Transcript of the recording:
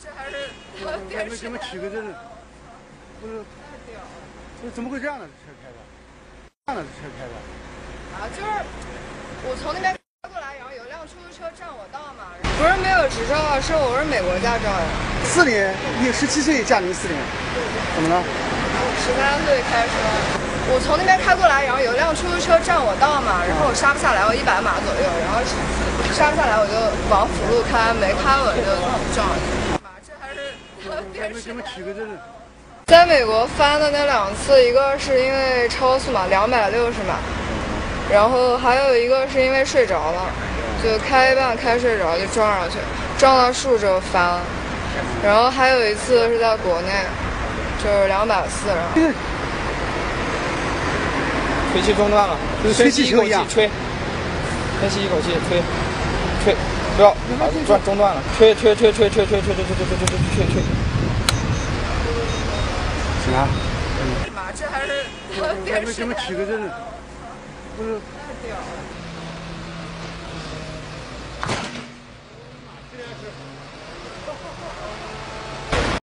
这还是给我们取个这，不是，怎么会这样的车开的？这样的车开的？啊，就是我从那边开过来，然后有辆出租车占我道嘛，不是没有执照啊，是我是美国驾照呀。4年，你17岁驾04年，怎么了？13岁开车，我从那边开过来，然后有辆出租车占我道嘛，然后我刹不下来，我100码左右，然后刹不下来我就往辅路开，没开稳就撞了。这还是给我们取个这。在美国翻的那2次，一个是因为超速嘛，260码，然后还有一个是因为睡着了，就开一半开睡着就撞上去，撞到树之后翻了。然后还有一次是在国内，就是240，然后吹气中断了，吹气球一样，吹气一口气吹，不要中断了，吹。行啊。这还是给我们取个这，不是。太屌了。